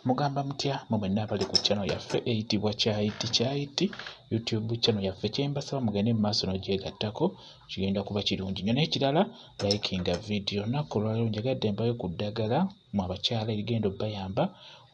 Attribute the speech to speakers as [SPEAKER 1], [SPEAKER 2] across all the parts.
[SPEAKER 1] Mugamba mutya mwenna abali ku channel yaffe eyitibwa Kyayiti YouTube channel yaffe. Kyembasaba mugende mu maaso n'ogyegattako kigenda kuba kirungi nnyo. N'ekirala likinga video. Olunaku olwaleero njagadde mbawe ku ddagala mu abakyala erigenda obbayamba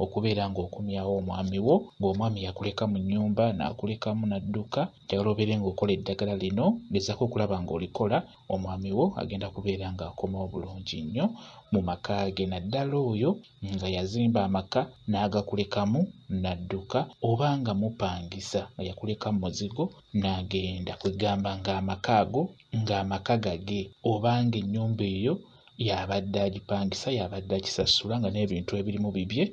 [SPEAKER 1] okubeera ng'okumyawo omwami wo ng'omwami yakuleka mu nnyumba n'akulekamu n'adduka. Njagala obeere ng'okola eddagala lino, gezaako okulaba ng'olikola, omwami wo agenda kubeera ng'akomawo bulungi nnyo mu maka ge. Naddala oyo nga yazimba amaka n'agakulekamu n'adduka, oba nga mupangisa nga yakuleka muzigo n'agenda, kwegamba ng'amaka ago ng'amaka gage, oba ng'ennyumba eyo yabadde agipangisa, yabadde akisasula nga n'ebintu ebirimu bibye,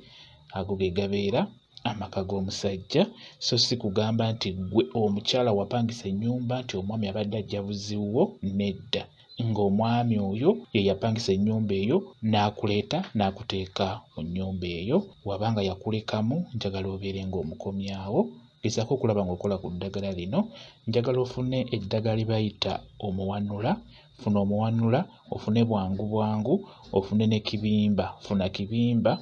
[SPEAKER 1] ago ge gabeera amaka g'omusajja. So si kugamba nti ggwe omukyala wapangisa ennyumba nti omwami abadde ajja buziwo, nedda. Ng'omwami oyo ye yapangisa ennyumba eyo n'akuleeta n'akuteeka mu nnyumba eyo. Wabanga yakulekamu, njagala obeere ng'omukomyawo. Gezaako okulaba ng'okola ku ddagala lino. Njagala ofune eddagala lye bayita omuwanula. Funa omuwanula, ofune bwangu bwangu, ofune ne kibimba. Funa kibimba.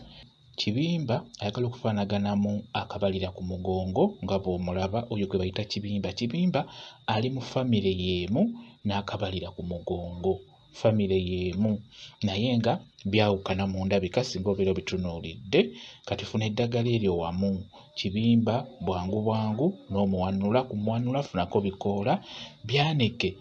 [SPEAKER 1] Kibimba ayagala okufaanaganamu akabalira ku mugongo nga bw'omulaba, oyo gwe bayita kibimba. Kibimba ali mu famire y'emu n'akabalira ku mugongo, famire y'emu naye nga byawukana mu ndabika singa obeera obitunuulidde. Kati funa eddagala eryo wamu, kibimba bwangu bwangu n'omuwanula. Ku muwanula funako bikoola, byanike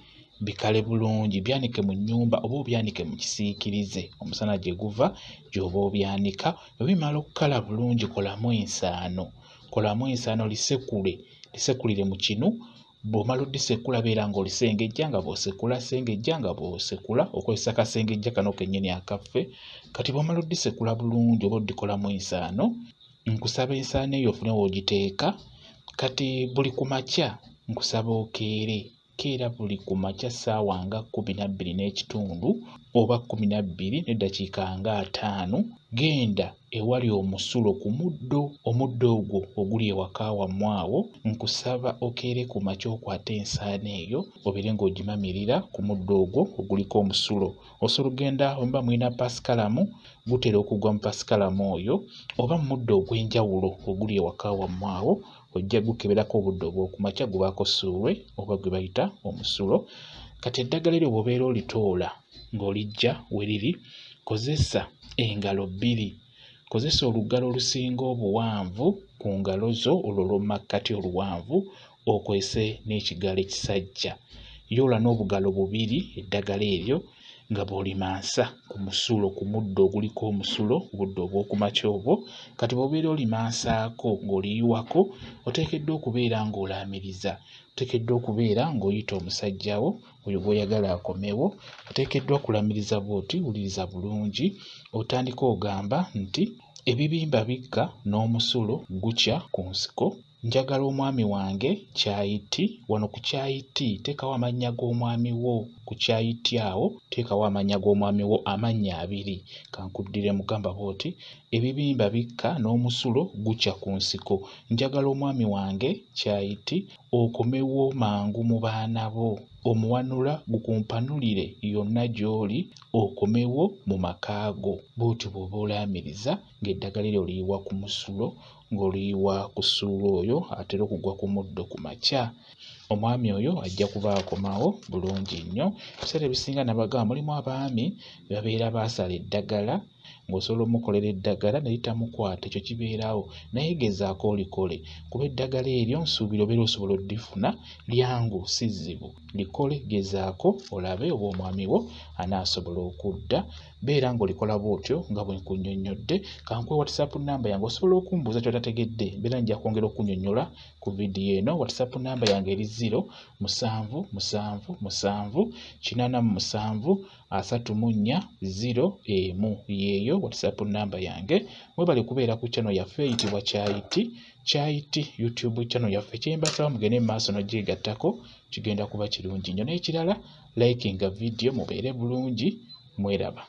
[SPEAKER 1] bikale bulungi, byanike mu nnyumba oba obyanike mu kisiikirize, omusana gye guva gy'oba obyanika. Bwe bimala okukala bulungi, kolamu ensaano. Kolamu ensaano, lisekulire mu kinu. Bw'omala oddisekula beera ng'olisengejja nga bw'osekula, sengejja nga bw'osekula, okozesa kasengejja kano kennyini akaffe. Kati bw'omala oddisekula bulungi oba oddikolamu ensaano, nkusaba ensaano eyo ofune w'ogiteeka. Kati buli ku makya nkusaba okeere. Keera buli ku makya ssaawa nga 12:30 oba 12 n'eddakiika nga 5. Genda ewali omusulo ku muddo. Omuddo ogwo oguli ewaka wammwe awo, nkusaba okeere ku makya okwate ensaano eyo obeere ng'ogimamirira ku muddo ogwo oguliko omusulo. Osobola ogenda omuba mulina pasikalamu, gutera okugwa mu pasikalamu oyo, oba mu muddo ogw'enjawulo oguli ewaka wammwe awo, ojja gukeberako obudde obw'okumakya gubaako ssuulwe oba gwe bayita omusulo. Kati eddagala eryo bw'obeera olitoola ng'olijja we riri, kozesa engalo 2. Kozesa olugalo olusinga obuwanvu ku ngalo zo, olwo olw'omumakkati oluwanvu, okwese n'ekigalo ekisajja. Yoola n'obugalo 2 eddagala eryo nga bw'olimansa ku musulo, ku muddo oguliko omusulo, obudde obw'okumakya obwo. Kati bw'obeera olimansaako ng'oliyiwako, oteekeddwa okubeera ng'olaamiriza. Oteekeddwa okubeera ng'oyita omusajja wo oyo gw'oyagala akomewo. Oteekeddwa kulamiriza bw'oti, wuliriza bulungi. Otandika ogamba nti ebibimba bikka n'omusulo gukya ku nsiko. Njagala omwami wange Kyayiti. Wano ku Kyayiti teekawo amannya g'omwami wo. Ku Kyayiti awo teekawo amannya g'omwami wo, amannya 2. Kankuddire mugamba bw'oti ebibimba bikka n'omusulo gukya ku nsiko. Njagala omwami wange Kyayiti okomewo mangu mu baana bo. Omuwanula gukumpanulire yonna gy'oli, okomewo mu maka go. Bw'otyo bw'oba olaamiriza ng'eddagala eryo liyiwa ku musulo, ng'oliyiwa ku ssuula oyo atera okugwa ku muddo ku makya. Omwami oyo ajja kuba akomawo bulungi nnyo. Ebiseera ebisinga nabagamba mulimu abaami babeera baasala eddagala, ng'osobola omukolera eddagala naye tamukwata, ekyo kibeerawo. Naye gezaako olikole, kuba eddagala eryo nsuubira obeera osobola oddifuna, lyangu si zzibu. Likole, gezaako olabe oba omwami wo anaasobola okudda. Beera ng'olikola bw'otyo nga bwe nkunnyonnyodde. Kankuwe WhatsApp namba yange, osobola okumbuuza ky'otategedde. Mbeera nja kwongera okunnyonnyola ku vidiyo eno. WhatsApp namba yange eri 0778734 yeeyo WhatsApp namba yange. Mwebale kubeera ku channel yaffe eyitibwa Kyayiti YouTube channel yaffe. Kyembasaba mugende mu maaso n'ogyegattako kigenda kuba kirungi nnyo. N'ekirala likinga vidiyo mubeere bulungi. Mweraba.